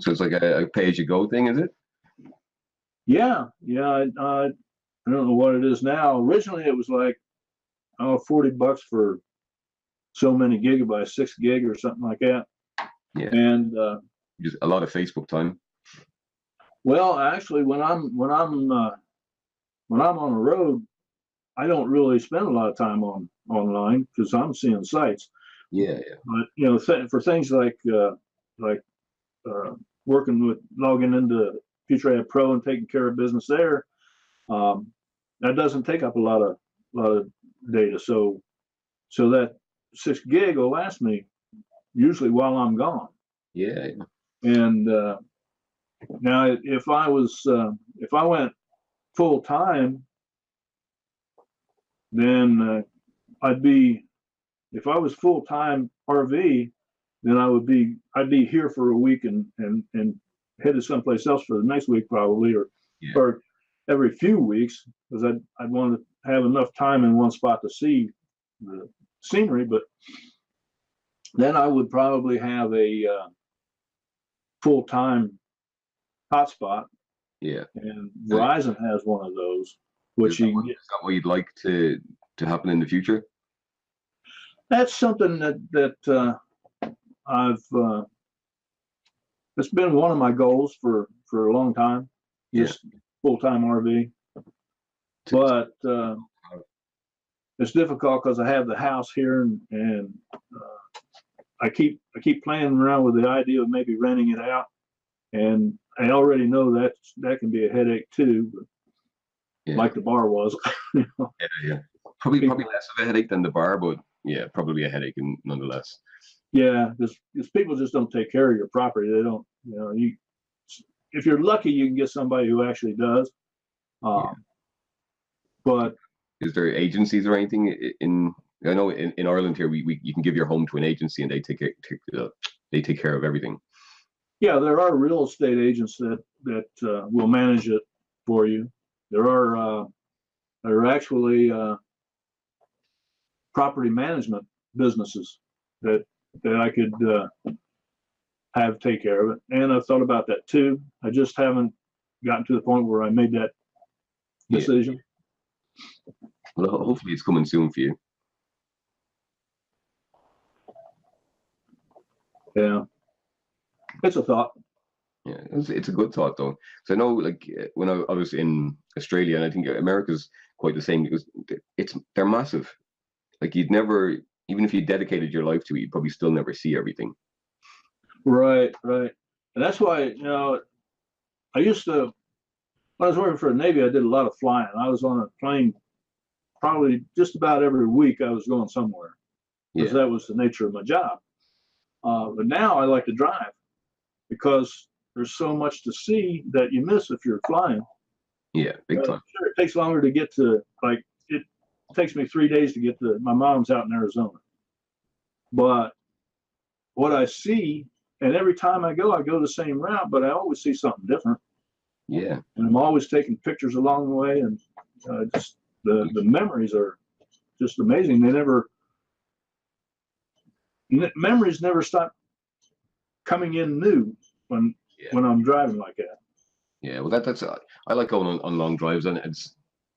So it's like a pay-as-you-go thing, is it? Yeah. I don't know what it is now. Originally, it was like $40 for so many gigabytes, 6 gig or something like that. Yeah. And just a lot of Facebook time. well, actually, when I'm on the road, I don't really spend a lot of time online, because I'm seeing sites. Yeah. But for things like working with logging into FutureAd Pro and taking care of business there, that doesn't take up a lot of data. So that 6 gig will last me usually while I'm gone. Yeah. And now, if I went full time, then if I was full time RV, then I'd be here for a week and headed someplace else for the next week probably, or every few weeks, because I'd want to have enough time in one spot to see the scenery. But then I would probably have a full time hotspot. Yeah. And Verizon has one of those, which you can get. Is that what you'd like to happen in the future? That's something that I've it's been one of my goals for a long time, just full-time RV. But it's difficult because I have the house here, and I keep playing around with the idea of maybe renting it out, and I already know that can be a headache too, but like the bar was. Yeah. Probably less of a headache than the bar, but yeah, probably a headache nonetheless. Yeah, because people just don't take care of your property. They don't, if you're lucky, you can get somebody who actually does. But is there agencies or anything I know in Ireland here, you can give your home to an agency and they take care of everything. Yeah, there are real estate agents that will manage it for you. There are actually property management businesses that I could have take care of it. And I've thought about that too. I just haven't gotten to the point where I made that decision. Well, hopefully it's coming soon for you. Yeah, it's a thought. Yeah, it's a good thought though. So I know, like when I was in Australia, and I think America's quite the same, because they're massive. Like you'd never, even if you dedicated your life to it, you'd probably still never see everything. Right. And that's why, I used to, when I was working for the Navy, I did a lot of flying. I was on a plane probably just about every week. I was going somewhere, because that was the nature of my job. But now I like to drive, because there's so much to see that you miss if you're flying. Yeah, big time. Sure, it takes longer to get to, like, it takes me 3 days to get to, my mom's out in Arizona. But what I see, and every time I go the same route, but I always see something different. Yeah. And I'm always taking pictures along the way, and just the memories are just amazing. Memories never stop coming in new when I'm driving like that. Yeah, well, that's I like going on long drives, and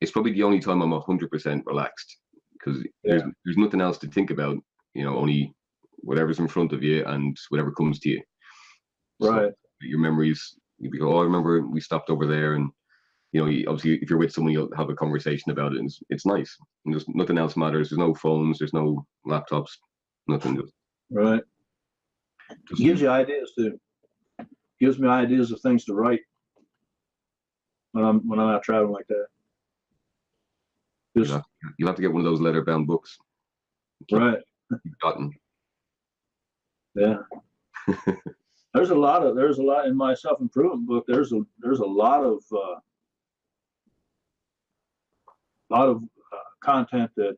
it's probably the only time I'm 100% relaxed, because there's nothing else to think about. Only whatever's in front of you and whatever comes to you. Right. So your memories, you go, oh, I remember we stopped over there, and obviously if you're with someone, you'll have a conversation about it, and it's nice. And just nothing else matters. There's no phones. There's no laptops. Nothing. Right. Just gives you ideas too. Gives me ideas of things to write when I'm out traveling like that. You'll have to get one of those leather-bound books. Right. You've gotten. Yeah. There's a lot in my self-improvement book. There's a lot of content that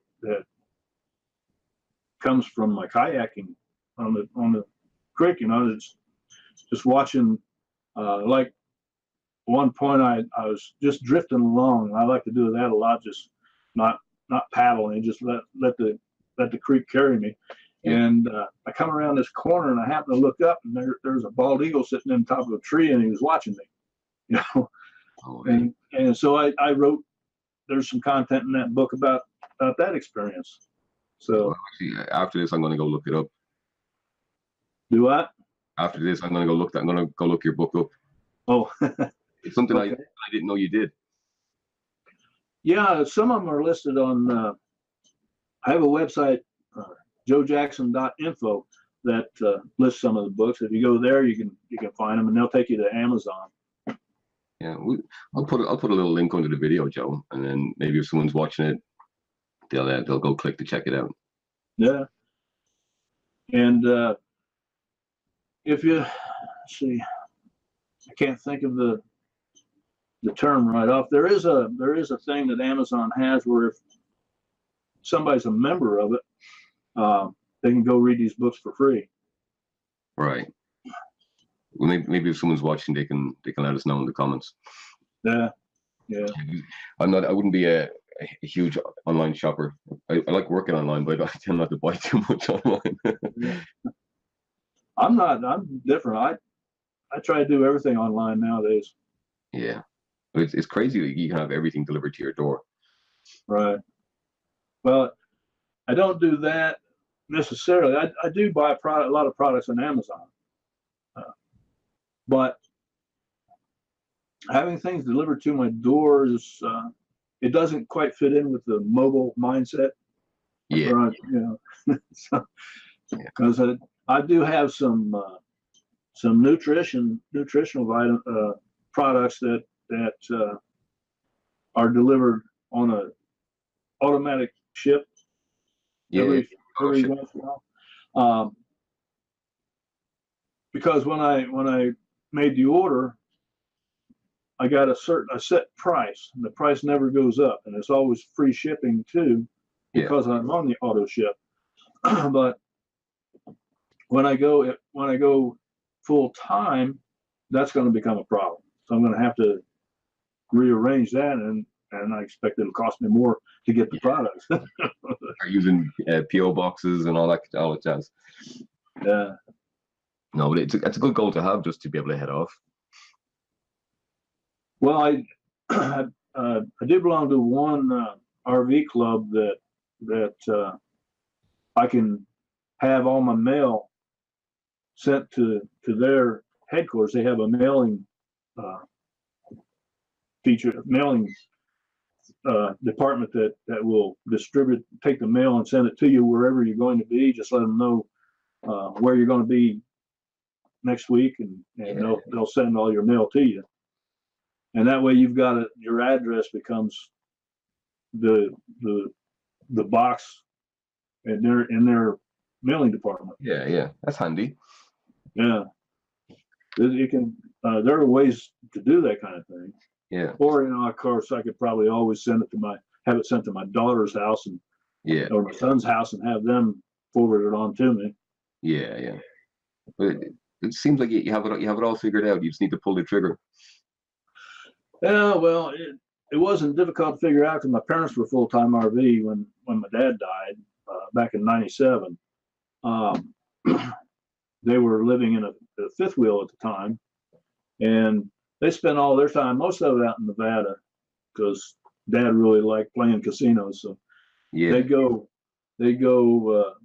comes from my kayaking on the creek. It's just watching. Like one point, I was just drifting along. I like to do that a lot, just not paddling, just let the creek carry me. And I come around this corner and I happen to look up, and there's a bald eagle sitting on top of a tree, and he was watching me. Oh, and so I wrote. There's some content in that book about that experience. So actually, after this, I'm going to go look it up. Do what? After this, I'm going to go look your book up. Oh, it's something okay. I didn't know you did. Yeah, some of them are listed on. I have a website, joejackson.info, that lists some of the books. If you go there, you can find them, and they'll take you to Amazon. Yeah, I'll put a little link under the video, Joe, and then maybe if someone's watching it, they'll go click to check it out. Yeah, and if you see, I can't think of the term right off. There is a thing that Amazon has where if somebody's a member of it, they can go read these books for free. Right. Well, maybe if someone's watching, they can let us know in the comments. Yeah. I wouldn't be a huge online shopper. I like working online, but I tend not to buy too much online. Yeah. I'm different. I try to do everything online nowadays. Yeah. It's crazy that you can have everything delivered to your door. Right. Well, I don't do that necessarily. I do buy a lot of products on Amazon. But having things delivered to my doors, it doesn't quite fit in with the mobile mindset. Yeah. Right. Because I do have some nutritional products that are delivered on a automatic ship. Every once in a while. Because when I made the order, I got a set price, and the price never goes up, and it's always free shipping too, because I'm on the auto ship. But when I go full time, that's going to become a problem. So I'm going to have to rearrange that, and I expect it'll cost me more to get the products. Are using PO boxes and all that jazz. Yeah. No, but it's a good goal to have, just to be able to head off. Well, I do belong to one RV club that I can have all my mail sent to their headquarters. They have a mailing department that will take the mail and send it to you wherever you're going to be. Just let them know where you're going to be next week, and they'll send all your mail to you. And that way you've got it. Your address becomes the box in their mailing department. Yeah, that's handy. Yeah, you can. There are ways to do that kind of thing. Yeah. Or of course, I could probably always have it sent to my daughter's house or my son's house, and have them forward it on to me. Yeah. But it seems like you have it all figured out. You just need to pull the trigger. Yeah, well, it wasn't difficult to figure out because my parents were full-time RV when my dad died back in '97. They were living in a fifth wheel at the time, and they spent all their time, most of it out in Nevada, because Dad really liked playing casinos. So they go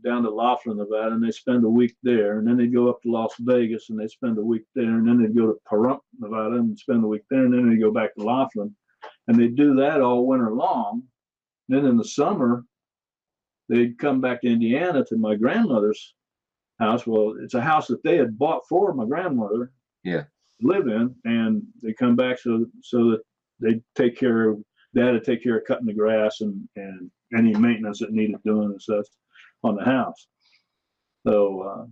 down to Laughlin, Nevada, and they spend a week there, and then they go up to Las Vegas and they spend a week there, and then they go to Pahrump, Nevada, and spend a week there, and then they go back to Laughlin, and they do that all winter long. Then in the summer, they'd come back to Indiana to my grandmother's house. Well, it's a house that they had bought for my grandmother. Yeah. To live in, and they come back so that they take care of Dad would take care of cutting the grass and any maintenance that needed doing and such on the house. So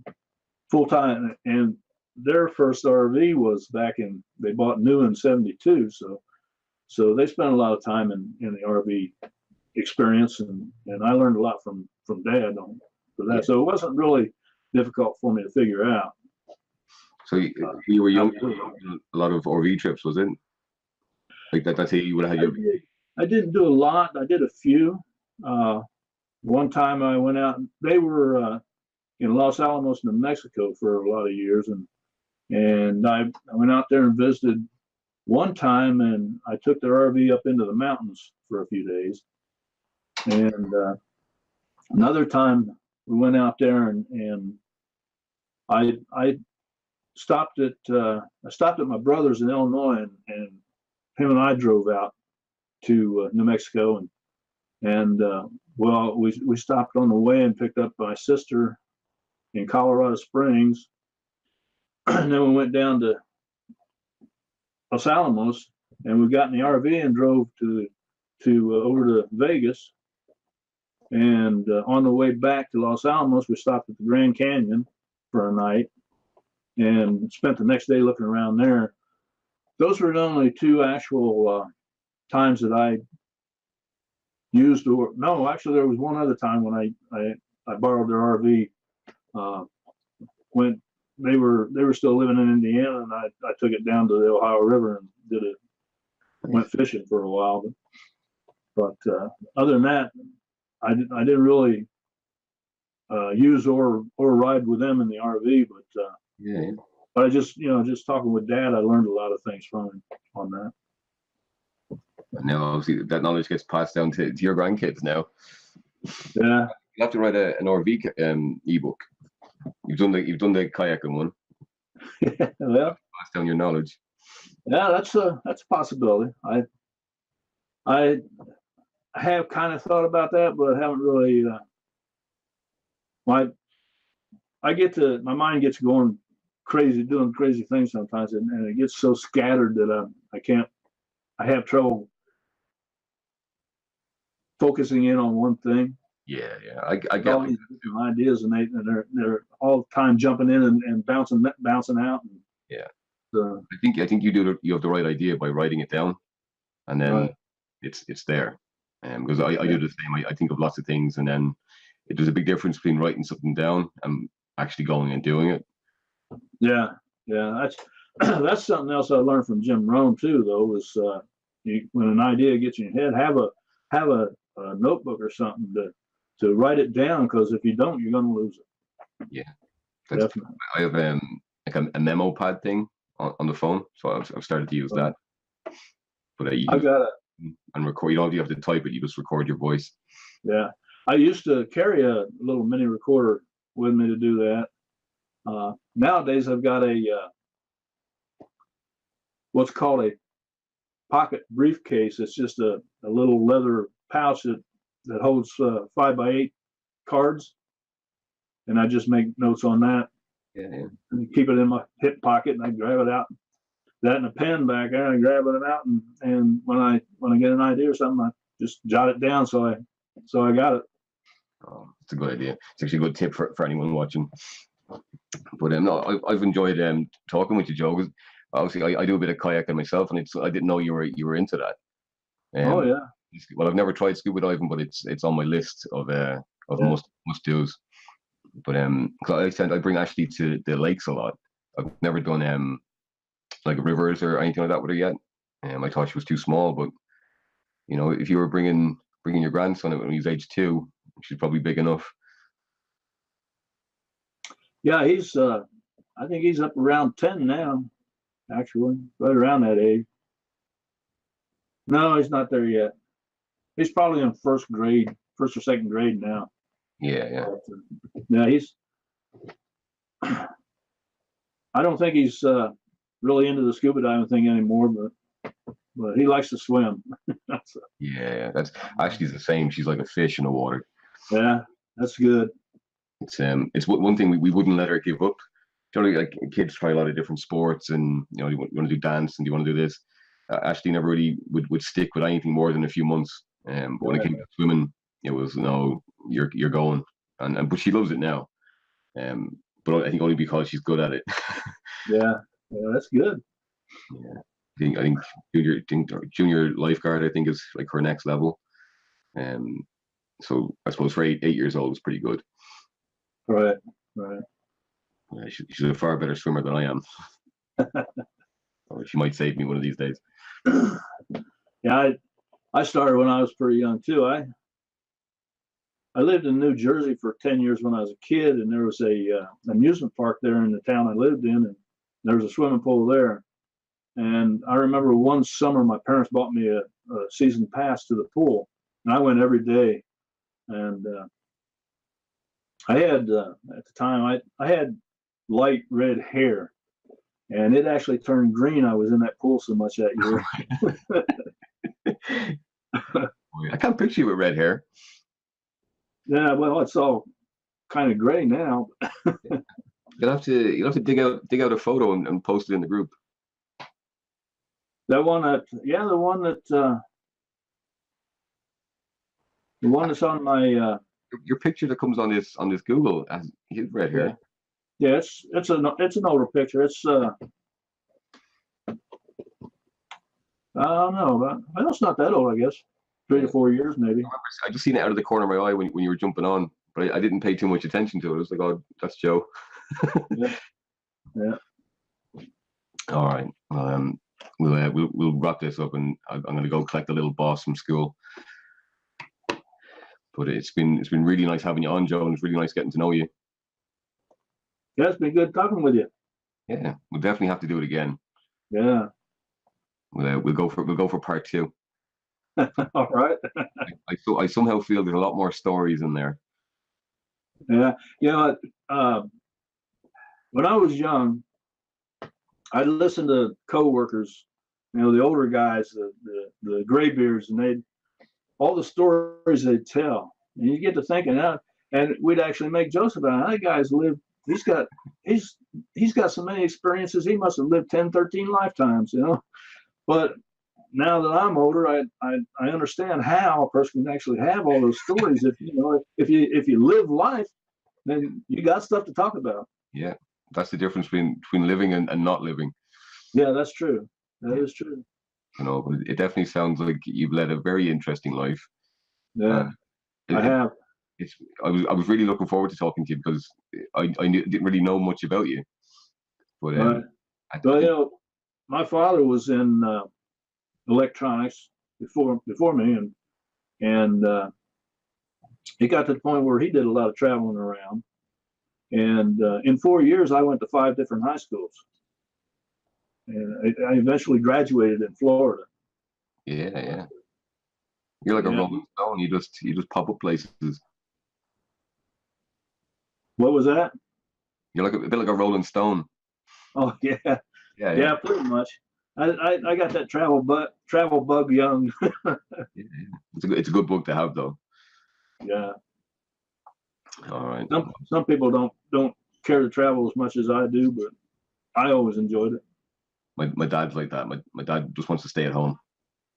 full time, and their first RV was they bought new in '72. So they spent a lot of time in the RV experience, and I learned a lot from Dad on for that. So it wasn't really difficult for me to figure out. So you were young, a lot of RV trips, was it? Like that's how you would have had your. I didn't do a lot. I did a few. One time I went out. They were in Los Alamos, New Mexico, for a lot of years, and I went out there and visited one time, and I took their RV up into the mountains for a few days. And another time we went out there, and I stopped at my brother's in Illinois, and him and I drove out to New Mexico, and well, we stopped on the way and picked up my sister in Colorado Springs, and then we went down to Los Alamos, and we got in the RV and drove to over to Vegas. And on the way back to Los Alamos, we stopped at the Grand Canyon for a night and spent the next day looking around there. Those were the only two actual times that I used, or no, actually there was one other time when I borrowed their RV when they were still living in Indiana, and I took it down to the Ohio River and went fishing for a while. But other than that, I didn't really use or ride with them in the RV. But Yeah. but I just talking with Dad, I learned a lot of things from him on that. Now, obviously, that knowledge gets passed down to your grandkids now. Yeah. You have to write an RV ebook. You've done the kayaking one. Well, Pass down your knowledge. yeah, that's a possibility. I have kind of thought about that, but I haven't really. My mind gets going crazy, doing crazy things sometimes, and it gets so scattered that I have trouble focusing in on one thing. Yeah, I get all these different ideas, and they're all the time jumping in and bouncing out. And, yeah. So, I think you have the right idea by writing it down, and then right. it's there. Because I do the same. I think of lots of things, and then there's a big difference between writing something down and actually going and doing it. Yeah, that's that's something else I learned from Jim Rohn too. Though is when an idea gets in your head, have a notebook or something to write it down, because if you don't, you're going to lose it. Yeah, definitely. I have like a memo pad thing on the phone, so I've started to use that. But I got it and record. You don't have to type it; you just record your voice. Yeah, I used to carry a little mini recorder with me to do that. Nowadays, I've got a what's called a pocket briefcase. It's just a little leather pouch that holds 5x8 cards, and I just make notes on that. Yeah. And keep it in my hip pocket, and I grab it out. That and a pen back there, I grab it out, and when I get an idea or something, I just jot it down. So I got it. It's a good idea. It's actually a good tip for anyone watching. But no, I've enjoyed talking with you, Joe. 'Cause obviously, I do a bit of kayaking myself, and I didn't know you were into that. Oh yeah. Well, I've never tried scuba diving, but it's on my list of must dos. But cause I bring Ashley to the lakes a lot. I've never done like rivers or anything like that with her yet. I thought she was too small, but if you were bringing your grandson when he was age 2, she's probably big enough. Yeah, he's I think he's up around 10 now, actually, right around that age. No, he's not there yet. He's probably in first or second grade now. Yeah. Yeah, he's. I don't think he's really into the scuba diving thing anymore, but he likes to swim. Yeah, that's Ashley's the same. She's like a fish in the water. Yeah, that's good. It's one thing we wouldn't let her give up. Generally, like kids try a lot of different sports, and you want to do dance and you want to do this. Ashley never really would stick with anything more than a few months. But when it came to swimming, it was no, you're going, and but she loves it now. But I think only because she's good at it. Yeah, that's good. Yeah, I think junior lifeguard, I think, is like her next level. So I suppose for eight years old was pretty good. Right, right. Yeah, she's a far better swimmer than I am. Or she might save me one of these days. Yeah, I started when I was pretty young too. I lived in New Jersey for 10 years when I was a kid, and there was a amusement park there in the town I lived in, and there was a swimming pool there. And I remember one summer my parents bought me a season pass to the pool, and I went every day. And I had at the time I had light red hair, and it actually turned green. I was in that pool so much that year. I can't picture you with red hair. Yeah, well, it's all kind of gray now. You'll have to dig out a photo and post it in the group. That one that, yeah, the one that's on my Your picture that comes on this Google has his red hair. yeah, it's an older picture. It's I don't know, but I know it's not that old. I guess 3 to 4 years maybe. I just seen it out of the corner of my eye when you were jumping on, but I didn't pay too much attention to it. I was like, oh, that's Joe. Yeah, yeah. All right. We'll wrap this up, and I'm going to go collect the little boss from school. But it's been really nice having you on, Joe, and it's really nice getting to know you. Yeah, it's been good talking with you. Yeah, we'll definitely have to do it again. Yeah. We'll go for part 2. All right. I somehow feel there's a lot more stories in there. Yeah. You know, when I was young, I'd listen to coworkers, you know, the older guys, the graybeards, and all the stories they'd tell. And you get to thinking, and we'd actually make jokes about it. That guy's lived. He's got so many experiences. He must have lived 10, 13 lifetimes, you know. But now that I'm older, I understand how a person can actually have all those stories. If you live life, then you got stuff to talk about. Yeah, that's the difference between living and not living. Yeah, that's true. That is true. You know, but it definitely sounds like you've led a very interesting life. Yeah, I have. I was really looking forward to talking to you because didn't really know much about you. But Right. Well, you know, my father was in electronics before me, and he got to the point where he did a lot of traveling around. And in 4 years, I went to 5 different high schools, and I eventually graduated in Florida. Yeah. You're like a Rolling Stone. You just pop up places. What was that? You're like a bit like a Rolling Stone. Oh yeah, Yeah. pretty much. I got that travel bug young. Yeah. It's a good book to have, though. Yeah. All right. Some people don't care to travel as much as I do, but I always enjoyed it. My dad's like that. My dad just wants to stay at home.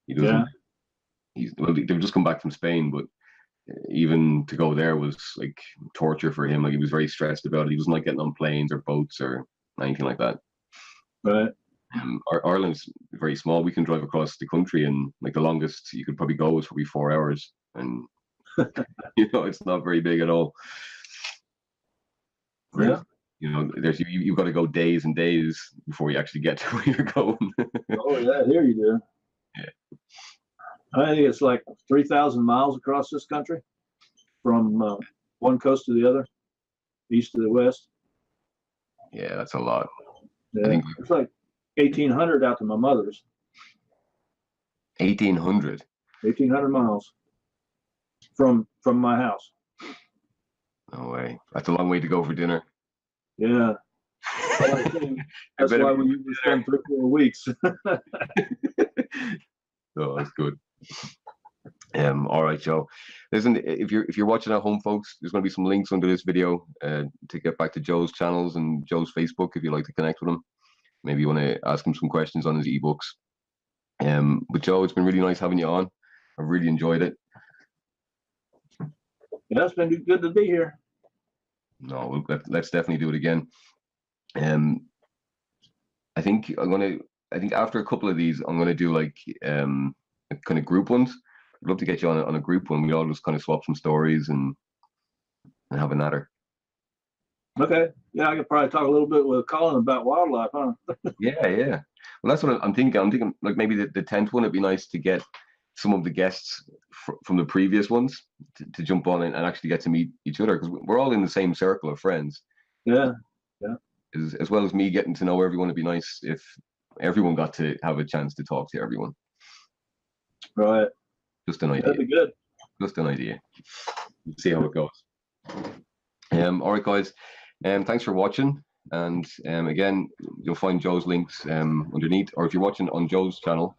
He Yeah. doesn't. They've just come back from Spain, but even to go there was like torture for him. Like, he was very stressed about it. He doesn't like getting on planes or boats or anything like that. Right. Ireland's very small. We can drive across the country, and like the longest you could probably go is probably 4 hours, and you know, it's not very big at all. Yeah. You know, you've got to go days and days before you actually get to where you're going. Oh yeah, here you do. Yeah. I think it's like 3,000 miles across this country, from one coast to the other, east to the west. Yeah, that's a lot. Yeah. I think It's like 1,800 out to my mother's. 1,800. 1,800 miles from my house. No way. That's a long way to go for dinner. Yeah. That's why we usually spend 3 or 4 weeks. Oh, that's good. All right, Joe. Listen, if you're watching at home, folks, there's going to be some links under this video to get back to Joe's channels and Joe's Facebook if you'd like to connect with him. Maybe you want to ask him some questions on his ebooks. But Joe, it's been really nice having you on. I've really enjoyed it. Yeah, it's been good to be here. No, let's definitely do it again. I think after a couple of these, I'm gonna do like kind of group ones. I'd love to get you on a group one. We all just kind of swap some stories and have a natter. Okay. Yeah, I could probably talk a little bit with Colin about wildlife, huh? Yeah, yeah. Well, that's what I'm thinking. I'm thinking like maybe the 10th one, it'd be nice to get some of the guests from the previous ones to jump on and actually get to meet each other, because we're all in the same circle of friends. Yeah. Yeah. As well as me getting to know everyone, it'd be nice if everyone got to have a chance to talk to everyone. Right. Just an idea. That'd be good. Just an idea. We'll see how it goes. All right, guys. Thanks for watching. And again, you'll find Joe's links underneath. Or if you're watching on Joe's channel,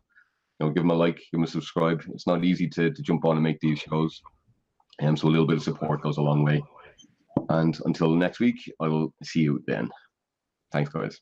give him a like, give him a subscribe. It's not easy to jump on and make these shows. So a little bit of support goes a long way. And until next week, I will see you then. Thanks, guys.